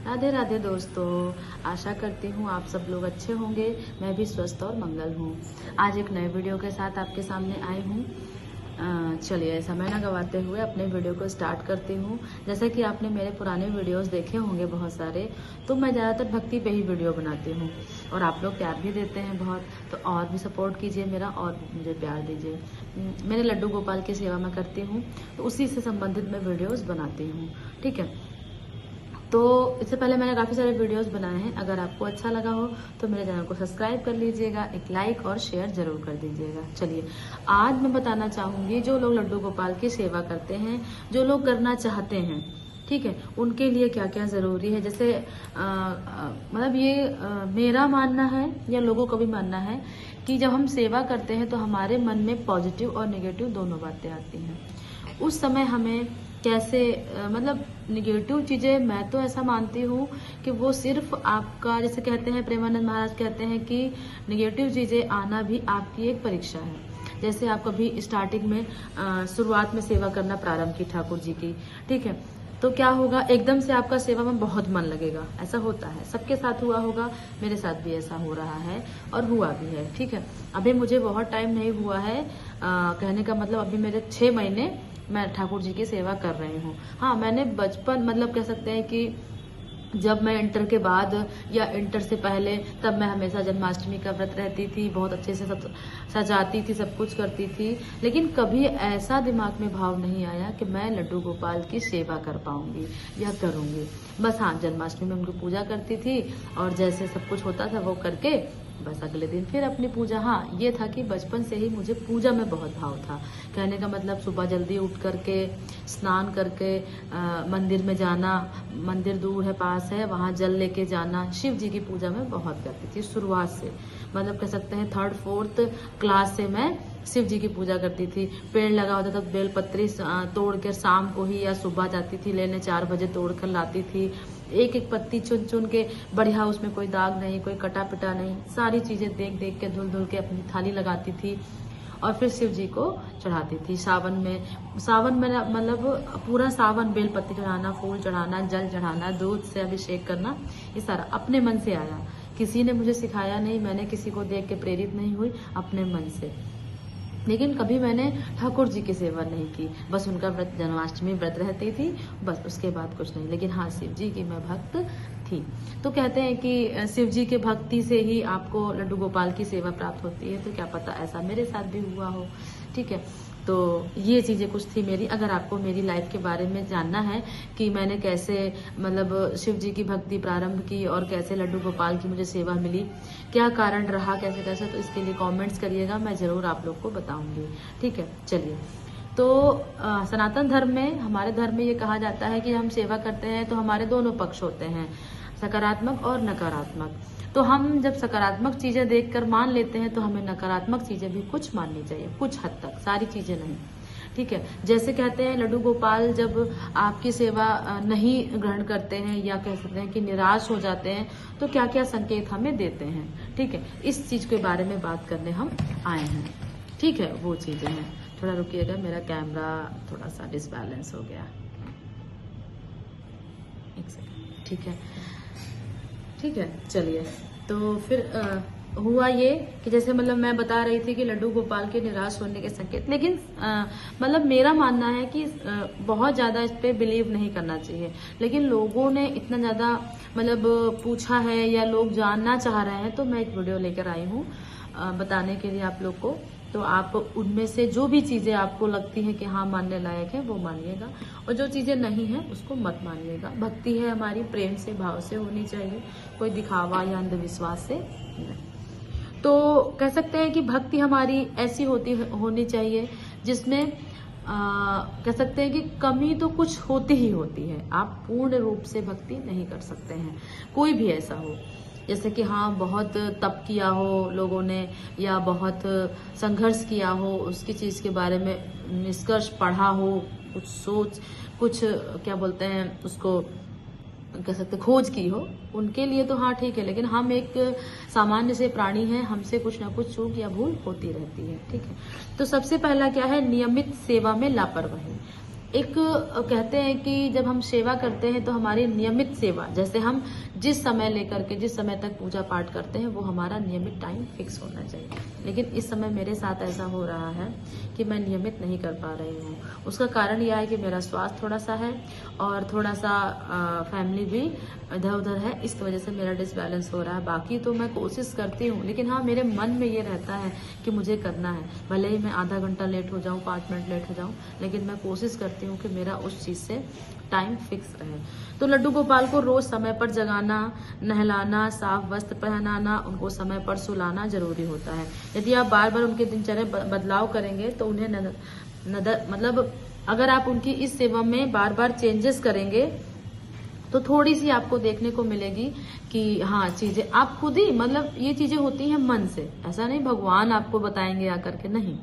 राधे राधे दोस्तों, आशा करती हूँ आप सब लोग अच्छे होंगे। मैं भी स्वस्थ और मंगल हूँ। आज एक नए वीडियो के साथ आपके सामने आई हूँ। चलिए समय ना गवाते हुए अपने वीडियो को स्टार्ट करती हूँ। जैसे कि आपने मेरे पुराने वीडियोस देखे होंगे बहुत सारे, तो मैं ज़्यादातर भक्ति पे ही वीडियो बनाती हूँ और आप लोग प्यार भी देते हैं बहुत, तो और भी सपोर्ट कीजिए मेरा और मुझे प्यार दीजिए। मेरे लड्डू गोपाल की सेवा मैं करती हूँ, तो उसी से संबंधित मैं वीडियोज़ बनाती हूँ। ठीक है, तो इससे पहले मैंने काफ़ी सारे वीडियोस बनाए हैं। अगर आपको अच्छा लगा हो तो मेरे चैनल को सब्सक्राइब कर लीजिएगा, एक लाइक और शेयर जरूर कर दीजिएगा। चलिए, आज मैं बताना चाहूँगी जो लोग लड्डू गोपाल की सेवा करते हैं, जो लोग करना चाहते हैं, ठीक है, उनके लिए क्या क्या ज़रूरी है। जैसे मतलब ये मेरा मानना है या लोगों का भी मानना है कि जब हम सेवा करते हैं तो हमारे मन में पॉजिटिव और नेगेटिव दोनों बातें आती हैं। उस समय हमें कैसे मतलब निगेटिव चीज़ें, मैं तो ऐसा मानती हूँ कि वो सिर्फ आपका, जैसे कहते हैं प्रेमानंद महाराज कहते हैं कि निगेटिव चीज़ें आना भी आपकी एक परीक्षा है। जैसे आप कभी स्टार्टिंग में शुरुआत में सेवा करना प्रारंभ की ठाकुर जी की, ठीक है, तो क्या होगा, एकदम से आपका सेवा में बहुत मन लगेगा। ऐसा होता है, सबके साथ हुआ होगा, मेरे साथ भी ऐसा हो रहा है और हुआ भी है। ठीक है, अभी मुझे बहुत टाइम नहीं हुआ है, कहने का मतलब अभी मेरे 6 महीने मैं ठाकुर जी की सेवा कर रही हूँ। हाँ, मैंने बचपन, मतलब कह सकते हैं कि जब मैं इंटर के बाद या इंटर से पहले, तब मैं हमेशा जन्माष्टमी का व्रत रहती थी, बहुत अच्छे से सब सजाती थी, सब कुछ करती थी। लेकिन कभी ऐसा दिमाग में भाव नहीं आया कि मैं लड्डू गोपाल की सेवा कर पाऊंगी या करूंगी। बस हाँ, जन्माष्टमी में उनकी पूजा करती थी और जैसे सब कुछ होता था वो करके बस अगले दिन फिर अपनी पूजा। हाँ, ये था कि बचपन से ही मुझे पूजा में बहुत भाव था। कहने का मतलब सुबह जल्दी उठ करके स्नान करके मंदिर में जाना, मंदिर दूर है पास है, वहाँ जल लेके जाना, शिव जी की पूजा में बहुत करती थी शुरुआत से। मतलब कह सकते हैं 3rd 4th क्लास से मैं शिव जी की पूजा करती थी। पेड़ लगा होता था तो बेलपत्री तोड़ कर शाम को ही या सुबह जाती थी लेने, 4 बजे तोड़ कर लाती थी। एक एक पत्ती चुन चुन के बढ़िया, उसमें कोई दाग नहीं, कोई कटा पिटा नहीं, सारी चीजें देख देख के धुल धुल के अपनी थाली लगाती थी और फिर शिव जी को चढ़ाती थी। सावन में मतलब पूरा सावन बेलपत्ती चढ़ाना, फूल चढ़ाना, जल चढ़ाना, दूध से अभिषेक करना, ये सारा अपने मन से आया। किसी ने मुझे सिखाया नहीं, मैंने किसी को देख के प्रेरित नहीं हुई, अपने मन से। लेकिन कभी मैंने ठाकुर जी की सेवा नहीं की, बस उनका व्रत, जन्माष्टमी व्रत रहती थी, बस उसके बाद कुछ नहीं। लेकिन हाँ, शिव जी की मैं भक्त थी। तो कहते हैं कि शिव जी के भक्ति से ही आपको लड्डू गोपाल की सेवा प्राप्त होती है, तो क्या पता ऐसा मेरे साथ भी हुआ हो। ठीक है, तो ये चीज़ें कुछ थी मेरी। अगर आपको मेरी लाइफ के बारे में जानना है कि मैंने कैसे मतलब शिव जी की भक्ति प्रारंभ की और कैसे लड्डू गोपाल की मुझे सेवा मिली, क्या कारण रहा, कैसे कैसे, तो इसके लिए कमेंट्स करिएगा, मैं ज़रूर आप लोग को बताऊंगी। ठीक है, चलिए। तो सनातन धर्म में, हमारे धर्म में ये कहा जाता है कि हम सेवा करते हैं तो हमारे दोनों पक्ष होते हैं, सकारात्मक और नकारात्मक। तो हम जब सकारात्मक चीजें देखकर मान लेते हैं तो हमें नकारात्मक चीजें भी कुछ माननी चाहिए, कुछ हद तक, सारी चीजें नहीं। ठीक है, जैसे कहते हैं लड्डू गोपाल जब आपकी सेवा नहीं ग्रहण करते हैं या कह सकते हैं कि निराश हो जाते हैं, तो क्या क्या संकेत हमें देते हैं। ठीक है, इस चीज के बारे में बात करने हम आए हैं। ठीक है, वो चीजें हैं। थोड़ा रुकिएगा, मेरा कैमरा थोड़ा सा डिसबैलेंस हो गया, एक सेकंड। ठीक है, ठीक है, चलिए। तो फिर हुआ ये कि जैसे मतलब मैं बता रही थी कि लड्डू गोपाल के निराश होने के संकेत, लेकिन मतलब मेरा मानना है कि बहुत ज़्यादा इस पे बिलीव नहीं करना चाहिए। लेकिन लोगों ने इतना ज़्यादा मतलब पूछा है या लोग जानना चाह रहे हैं, तो मैं एक वीडियो लेकर आई हूँ बताने के लिए आप लोग को। तो आप उनमें से जो भी चीज़ें आपको लगती हैं कि हाँ मानने लायक है, वो मानिएगा, और जो चीज़ें नहीं है उसको मत मानिएगा। भक्ति है हमारी, प्रेम से, भाव से होनी चाहिए, कोई दिखावा या अंधविश्वास से नहीं। तो कह सकते हैं कि भक्ति हमारी ऐसी होनी चाहिए जिसमें कह सकते हैं कि कमी तो कुछ होती ही होती है। आप पूर्ण रूप से भक्ति नहीं कर सकते हैं, कोई भी ऐसा हो। जैसे कि हाँ, बहुत तप किया हो लोगों ने या बहुत संघर्ष किया हो, उसकी चीज़ के बारे में निष्कर्ष पढ़ा हो, कुछ सोच, कुछ क्या बोलते हैं उसको, कह सकते खोज की हो, उनके लिए तो हाँ ठीक है। लेकिन हम एक सामान्य से प्राणी हैं, हमसे कुछ ना कुछ चूक या भूल होती रहती है। ठीक है, तो सबसे पहला क्या है, नियमित सेवा में लापरवाही। एक कहते हैं कि जब हम सेवा करते हैं तो हमारी नियमित सेवा, जैसे हम जिस समय लेकर के जिस समय तक पूजा पाठ करते हैं वो हमारा नियमित टाइम फिक्स होना चाहिए। लेकिन इस समय मेरे साथ ऐसा हो रहा है कि मैं नियमित नहीं कर पा रही हूँ। उसका कारण यह है कि मेरा स्वास्थ्य थोड़ा सा है और थोड़ा सा फैमिली भी इधर उधर है, इस वजह से मेरा डिसबैलेंस हो रहा है। बाकी तो मैं कोशिश करती हूँ, लेकिन हाँ मेरे मन में ये रहता है कि मुझे करना है, भले ही मैं आधा घंटा लेट हो जाऊँ, 5 मिनट लेट हो जाऊँ, लेकिन मैं कोशिश करती हूँ कि मेरा उस चीज़ से टाइम फिक्स रहे। तो लड्डू गोपाल को रोज समय पर जगाना, नहलाना, साफ वस्त्र पहनाना, उनको समय पर सुलाना जरूरी होता है। यदि आप बार बार उनके दिनचर्या बदलाव करेंगे तो उन्हें मतलब अगर आप उनकी इस सेवा में बार बार चेंजेस करेंगे तो थोड़ी सी आपको देखने को मिलेगी कि हाँ चीजें आप खुद ही, मतलब ये चीजें होती हैं मन से, ऐसा नहीं भगवान आपको बताएंगे आकर के, नहीं।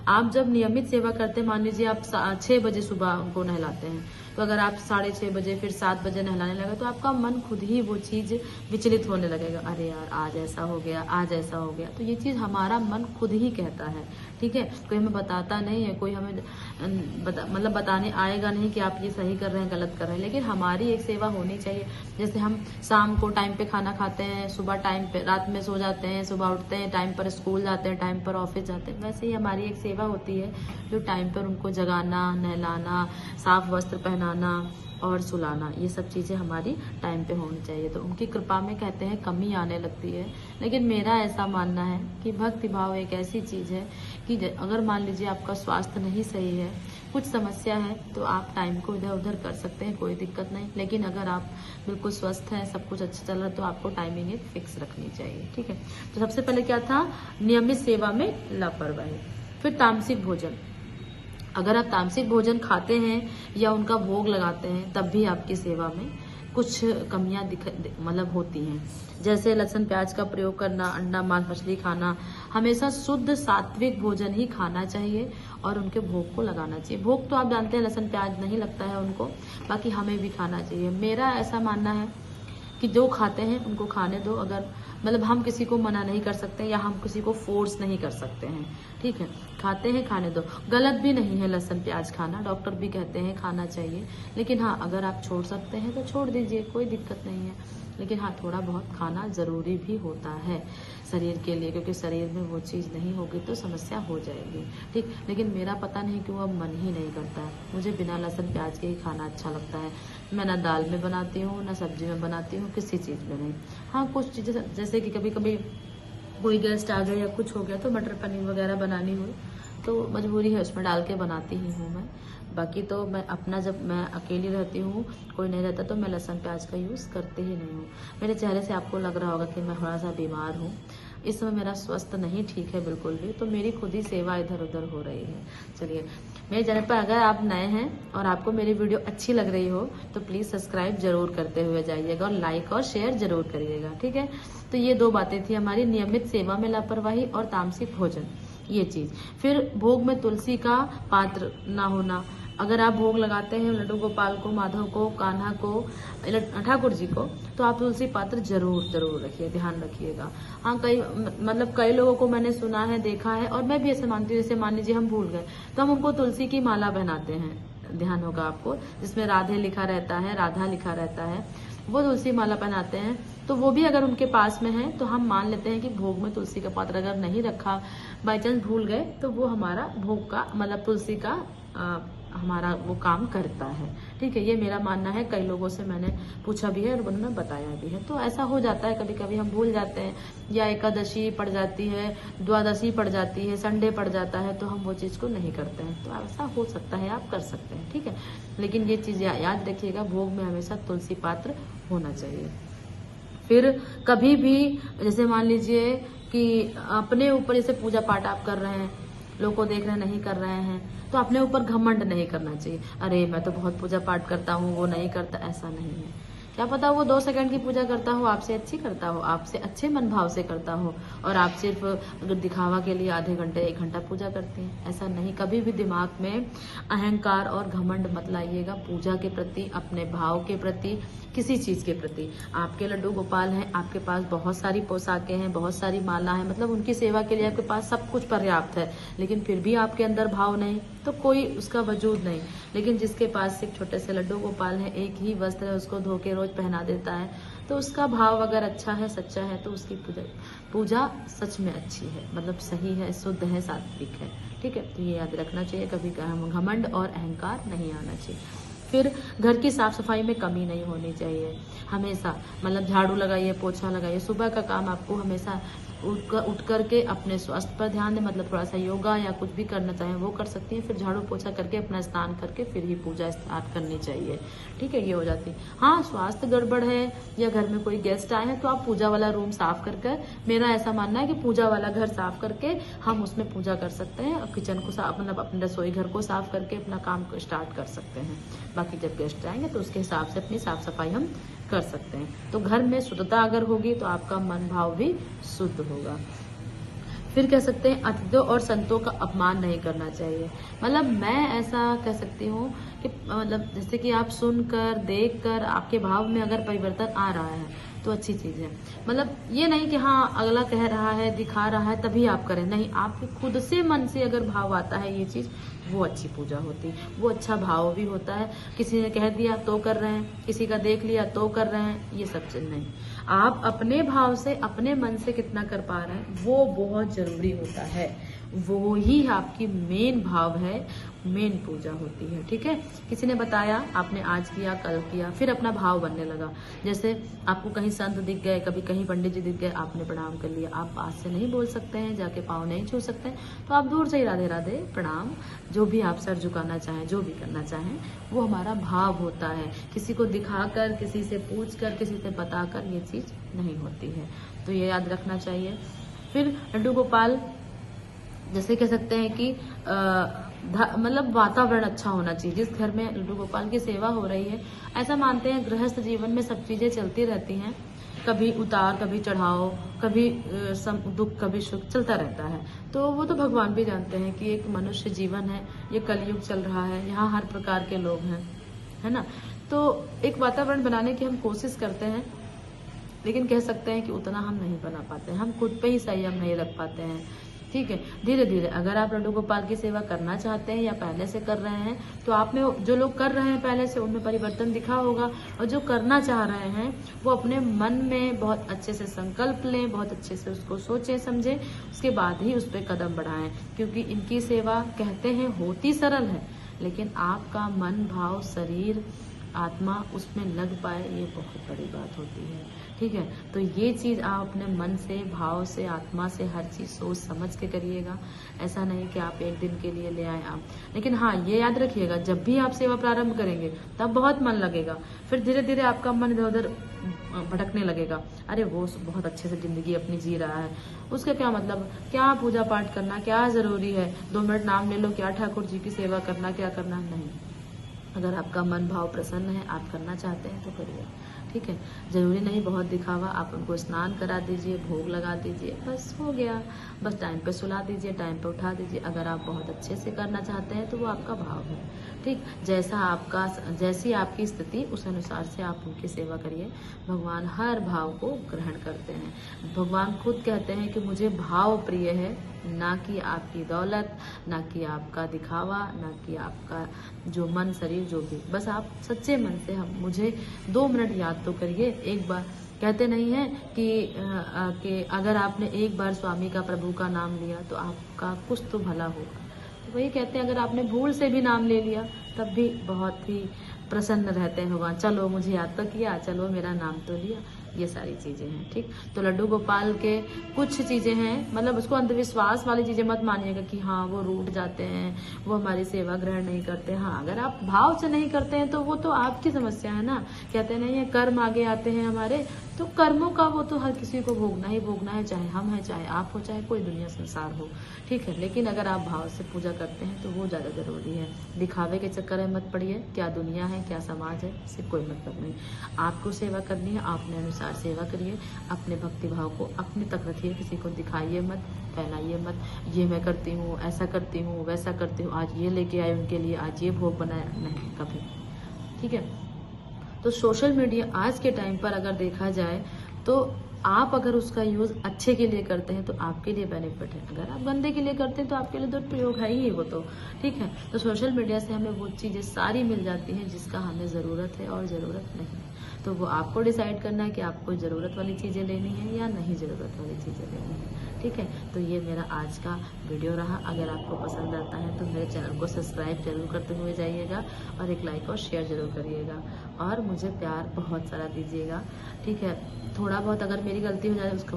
आप जब नियमित सेवा करते हैं, मान लीजिए आप 6 बजे सुबह उनको नहलाते हैं, तो अगर आप 6:30 बजे फिर 7 बजे नहलाने लगे तो आपका मन खुद ही वो चीज विचलित होने लगेगा, अरे यार आज ऐसा हो गया, आज ऐसा हो गया। तो ये चीज हमारा मन खुद ही कहता है, ठीक है। कोई हमें बताता नहीं है, कोई हमें मतलब बताने आएगा नहीं कि आप ये सही कर रहे हैं, गलत कर रहे हैं। लेकिन हमारी एक सेवा होनी चाहिए। जैसे हम शाम को टाइम पे खाना खाते हैं, सुबह टाइम पे, रात में सो जाते हैं, सुबह उठते हैं, टाइम पर स्कूल जाते हैं, टाइम पर ऑफिस जाते हैं, वैसे ही हमारी एक सेवा होती है जो टाइम पर उनको जगाना, नहलाना, साफ वस्त्र पहनाना और सुलाना, ये सब चीज़ें हमारी टाइम पे होनी चाहिए। तो उनकी कृपा में कहते हैं कमी आने लगती है। लेकिन मेरा ऐसा मानना है कि भक्ति भाव एक ऐसी चीज़ है कि अगर मान लीजिए आपका स्वास्थ्य नहीं सही है, कुछ समस्या है, तो आप टाइम को इधर उधर कर सकते हैं, कोई दिक्कत नहीं। लेकिन अगर आप बिल्कुल स्वस्थ हैं, सब कुछ अच्छा चल रहा है, तो आपको टाइमिंग एक फिक्स रखनी चाहिए, ठीक है। तो सबसे पहले क्या था, नियमित सेवा में लापरवाही। फिर तामसिक भोजन, अगर आप तामसिक भोजन खाते हैं या उनका भोग लगाते हैं तब भी आपकी सेवा में कुछ कमियां मतलब होती हैं। जैसे लहसुन प्याज का प्रयोग करना, अंडा मांस मछली खाना, हमेशा शुद्ध सात्विक भोजन ही खाना चाहिए और उनके भोग को लगाना चाहिए। भोग तो आप जानते हैं लहसुन प्याज नहीं लगता है उनको, बाकी हमें भी खाना चाहिए। मेरा ऐसा मानना है कि जो खाते हैं उनको खाने दो। अगर मतलब हम किसी को मना नहीं कर सकते या हम किसी को फोर्स नहीं कर सकते हैं, ठीक है। खाते हैं खाने दो, गलत भी नहीं है लहसुन प्याज खाना, डॉक्टर भी कहते हैं खाना चाहिए। लेकिन हाँ अगर आप छोड़ सकते हैं तो छोड़ दीजिए, कोई दिक्कत नहीं है। लेकिन हाँ थोड़ा बहुत खाना जरूरी भी होता है शरीर के लिए, क्योंकि शरीर में वो चीज़ नहीं होगी तो समस्या हो जाएगी, ठीक। लेकिन मेरा पता नहीं क्यों अब मन ही नहीं करता है, मुझे बिना लहसुन प्याज के ही खाना अच्छा लगता है। मैं ना दाल में बनाती हूँ, ना सब्जी में बनाती हूँ, किसी चीज़ में नहीं। हाँ कुछ चीज़ें जैसे कि कभी कभी कोई गेस्ट आ गए या कुछ हो गया तो मटर पनीर वगैरह बनानी हुई तो मजबूरी है, उसमें डाल के बनाती ही हूँ मैं। बाकी तो मैं अपना, जब मैं अकेली रहती हूँ, कोई नहीं रहता, तो मैं लहसुन प्याज का यूज़ करती ही नहीं हूँ। मेरे चेहरे से आपको लग रहा होगा कि मैं थोड़ा सा बीमार हूँ, इस समय मेरा स्वास्थ्य नहीं ठीक है बिल्कुल भी, तो मेरी खुद ही सेवा इधर उधर हो रही है। चलिए, मेरे चैनल पर अगर आप नए हैं और आपको मेरी वीडियो अच्छी लग रही हो तो प्लीज़ सब्सक्राइब जरूर करते हुए जाइएगा और लाइक और शेयर जरूर करिएगा, ठीक है। तो ये 2 बातें थी हमारी, नियमित सेवा में लापरवाही और तामसिक भोजन, ये चीज़। फिर भोग में तुलसी का पात्र ना होना। अगर आप भोग लगाते हैं लड्डू गोपाल को, माधव को, कान्हा को, ठाकुर जी को, तो आप तुलसी पात्र जरूर रखिए, ध्यान रखिएगा। हाँ कई लोगों को मैंने सुना है, देखा है, और मैं भी ऐसे मानती हूँ, जैसे मान लीजिए हम भूल गए तो हम उनको तुलसी की माला पहनाते हैं, ध्यान होगा आपको, जिसमें राधे लिखा रहता है, राधा लिखा रहता है, वो तुलसी माला पहनाते हैं। तो वो भी अगर उनके पास में है तो हम मान लेते हैं कि भोग में तुलसी का पात्र अगर नहीं रखा, बाई चांस भूल गए, तो वो हमारा भोग का मतलब तुलसी का हमारा वो काम करता है, ठीक है। ये मेरा मानना है, कई लोगों से मैंने पूछा भी है और उन्होंने बताया भी है। तो ऐसा हो जाता है, कभी कभी हम भूल जाते हैं, या एकादशी पड़ जाती है, द्वादशी पड़ जाती है, संडे पड़ जाता है, तो हम वो चीज़ को नहीं करते हैं। तो ऐसा हो सकता है, आप कर सकते हैं, ठीक है। लेकिन ये चीज़ याद रखिएगा, भोग में हमेशा तुलसी पात्र होना चाहिए। फिर कभी भी जैसे मान लीजिए कि अपने ऊपर जैसे पूजा पाठ आप कर रहे हैं, लोग को देख रहे नहीं कर रहे हैं, तो अपने ऊपर घमंड नहीं करना चाहिए। अरे मैं तो बहुत पूजा पाठ करता हूँ, वो नहीं करता, ऐसा नहीं है। क्या पता वो 2 सेकंड की पूजा करता हो, आपसे अच्छी करता हो, आपसे अच्छे मन भाव से करता हो, और आप सिर्फ अगर दिखावा के लिए आधे घंटे 1 घंटा पूजा करते हैं, ऐसा नहीं। कभी भी दिमाग में अहंकार और घमंड मत लाइएगा। पूजा के प्रति, अपने भाव के प्रति, किसी चीज़ के प्रति। आपके लड्डू गोपाल हैं, आपके पास बहुत सारी पोशाकें हैं, बहुत सारी माला है, मतलब उनकी सेवा के लिए आपके पास सब कुछ पर्याप्त है, लेकिन फिर भी आपके अंदर भाव नहीं, तो कोई उसका वजूद नहीं। लेकिन जिसके पास एक छोटे से लड्डू गोपाल है, एक ही वस्त्र है, उसको धो के रोज पहना देता है, तो उसका भाव अगर अच्छा है, सच्चा है, तो उसकी पूजा सच में अच्छी है, मतलब सही है, शुद्ध है, सात्विक है। ठीक है, तो ये याद रखना चाहिए, कभी घमंड और अहंकार नहीं आना चाहिए। फिर घर की साफ सफाई में कमी नहीं होनी चाहिए हमेशा, मतलब झाड़ू लगाइए, पोछा लगाइए। सुबह का काम आपको हमेशा उठ करके अपने स्वास्थ्य पर ध्यान दें, मतलब थोड़ा सा योगा या कुछ भी करना चाहें वो कर सकती हैं। फिर झाड़ू पोछा करके अपना स्नान करके फिर ही पूजा स्टार्ट करनी चाहिए। ठीक है, ये हो जाती है। हाँ, स्वास्थ्य गड़बड़ है या घर में कोई गेस्ट आए हैं तो आप पूजा वाला रूम साफ करके, मेरा ऐसा मानना है कि पूजा वाला घर साफ करके हम उसमें पूजा कर सकते हैं, और किचन को साफ, मतलब अपने रसोई घर को साफ करके अपना काम को स्टार्ट कर सकते हैं। बाकी जब गेस्ट आएंगे तो उसके हिसाब से अपनी साफ सफाई हम कर सकते हैं। तो घर में शुद्धता अगर होगी तो आपका मन भाव भी शुद्ध होगा। फिर कह सकते हैं अतिथियों और संतों का अपमान नहीं करना चाहिए। मतलब मैं ऐसा कह सकती हूँ कि मतलब जैसे कि आप सुनकर देखकर आपके भाव में अगर परिवर्तन आ रहा है तो अच्छी चीज़ है। मतलब ये नहीं कि हाँ अगला कह रहा है, दिखा रहा है तभी आप करें, नहीं, आपके खुद से मन से अगर भाव आता है ये चीज़, वो अच्छी पूजा होती है, वो अच्छा भाव भी होता है। किसी ने कह दिया तो कर रहे हैं, किसी का देख लिया तो कर रहे हैं, ये सब चीज नहीं। आप अपने भाव से, अपने मन से कितना कर पा रहे हैं वो बहुत जरूरी होता है, वो ही आपकी मेन भाव है, मेन पूजा होती है। ठीक है, किसी ने बताया, आपने आज किया, कल किया, फिर अपना भाव बनने लगा। जैसे आपको कहीं संत दिख गए, कभी कहीं पंडित जी दिख गए, आपने प्रणाम कर लिया। आप पास से नहीं बोल सकते हैं, जाके पाँव नहीं छू सकते हैं, तो आप दूर से ही राधे राधे प्रणाम, जो भी आप सर झुकाना चाहें, जो भी करना चाहें, वो हमारा भाव होता है। किसी को दिखाकर, किसी से पूछकर, किसी से बताकर ये चीज नहीं होती है, तो ये याद रखना चाहिए। फिर लड्डू गोपाल जैसे कह सकते हैं कि मतलब वातावरण अच्छा होना चाहिए। जिस घर में लड्डू गोपाल की सेवा हो रही है, ऐसा मानते हैं गृहस्थ जीवन में सब चीजें चलती रहती हैं, कभी उतार, कभी चढ़ाव, कभी दुख, कभी सुख चलता रहता है। तो वो तो भगवान भी जानते हैं कि एक मनुष्य जीवन है, ये कलयुग चल रहा है, यहाँ हर प्रकार के लोग हैं, है ना। तो एक वातावरण बनाने की हम कोशिश करते हैं, लेकिन कह सकते हैं कि उतना हम नहीं बना पाते हैं, हम खुद पे ही संयम नहीं रख पाते हैं। ठीक है, धीरे धीरे अगर आप लड्डू गोपाल की सेवा करना चाहते हैं या पहले से कर रहे हैं, तो आप में जो लोग कर रहे हैं पहले से, उनमें परिवर्तन दिखा होगा, और जो करना चाह रहे हैं वो अपने मन में बहुत अच्छे से संकल्प लें, बहुत अच्छे से उसको सोचें समझें, उसके बाद ही उस पर कदम बढ़ाएं। क्योंकि इनकी सेवा कहते हैं होती सरल है, लेकिन आपका मन, भाव, शरीर, आत्मा उसमें लग पाए, ये बहुत बड़ी बात होती है। ठीक है, तो ये चीज आप अपने मन से, भाव से, आत्मा से हर चीज सोच समझ के करिएगा। ऐसा नहीं कि आप एक दिन के लिए ले आए आप, लेकिन हाँ ये याद रखिएगा, जब भी आप सेवा प्रारंभ करेंगे तब बहुत मन लगेगा, फिर धीरे धीरे आपका मन इधर उधर भटकने लगेगा। अरे वो बहुत अच्छे से जिंदगी अपनी जी रहा है, उसका क्या मतलब, क्या पूजा पाठ करना क्या जरूरी है, 2 मिनट नाम ले लो, क्या ठाकुर जी की सेवा करना, क्या करना, नहीं। अगर आपका मन भाव प्रसन्न है, आप करना चाहते हैं तो करिए। ठीक है, जरूरी नहीं बहुत दिखावा, आप उनको स्नान करा दीजिए, भोग लगा दीजिए, बस हो गया। बस टाइम पे सुला दीजिए, टाइम पे उठा दीजिए। अगर आप बहुत अच्छे से करना चाहते हैं तो वो आपका भाव है। ठीक, जैसी आपकी स्थिति, उस अनुसार से आप उनकी सेवा करिए। भगवान हर भाव को ग्रहण करते हैं। भगवान खुद कहते हैं कि मुझे भाव प्रिय है, ना कि आपकी दौलत, ना कि आपका दिखावा, ना कि आपका जो मन, शरीर, जो भी। बस आप सच्चे मन से हम मुझे 2 मिनट याद तो करिए। एक बार कहते नहीं है कि अगर आपने एक बार स्वामी का, प्रभु का नाम लिया तो आपका कुछ तो भला होगा। तो वही कहते हैं, अगर आपने भूल से भी नाम ले लिया तब भी बहुत ही प्रसन्न रहते हैं भगवान। चलो मुझे याद तो किया, चलो मेरा नाम तो लिया, ये सारी चीजें हैं। ठीक, तो लड्डू गोपाल के कुछ चीजें हैं, मतलब उसको अंधविश्वास वाली चीजें मत मानिएगा कि हाँ वो रूठ जाते हैं, वो हमारी सेवा ग्रहण नहीं करते। हाँ, अगर आप भाव से नहीं करते हैं तो वो तो आपकी समस्या है ना। कहते नहीं है कर्म आगे आते हैं हमारे, तो कर्मों का वो तो हर किसी को भोगना ही भोगना है, चाहे हम हैं, चाहे आप हो, चाहे कोई दुनिया संसार हो। ठीक है, लेकिन अगर आप भाव से पूजा करते हैं तो वो ज्यादा जरूरी है। दिखावे के चक्कर में मत पड़िए, क्या दुनिया है, क्या समाज है, इससे कोई मतलब नहीं। आपको सेवा करनी है, आपने अनुसार सेवा करिए, अपने भक्ति भाव को अपने तक रखिए, किसी को दिखाइए मत, फैलाइए मत। ये मैं करती हूँ, ऐसा करती हूँ, वैसा करती हूँ, आज ये लेके आए उनके लिए, आज ये भोग बनाया, नहीं कभी। ठीक है, तो सोशल मीडिया आज के टाइम पर अगर देखा जाए तो आप अगर उसका यूज़ अच्छे के लिए करते हैं तो आपके लिए बेनिफिट है, अगर आप गंदे के लिए करते हैं तो आपके लिए दुरुपयोग है ही वो तो, ठीक है। तो सोशल मीडिया से हमें वो चीज़ें सारी मिल जाती हैं जिसका हमें ज़रूरत है और ज़रूरत नहीं, तो वो आपको डिसाइड करना है कि आपको ज़रूरत वाली चीज़ें लेनी है या नहीं ज़रूरत वाली चीज़ें लेनी है, ठीक है। तो ये मेरा आज का वीडियो रहा। अगर आपको पसंद आता है तो मेरे चैनल को सब्सक्राइब जरूर करते हुए जाइएगा और एक लाइक और शेयर जरूर करिएगा और मुझे प्यार बहुत सारा दीजिएगा, ठीक है। थोड़ा बहुत अगर मेरी गलती हो जाए उसको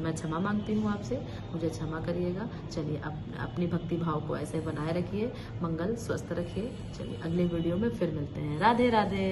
मैं क्षमा मांगती हूँ आपसे, मुझे क्षमा करिएगा। चलिए अपनी भक्ति भाव को ऐसे बनाए रखिए, मंगल स्वस्थ रखिए। चलिए अगले वीडियो में फिर मिलते हैं। राधे राधे।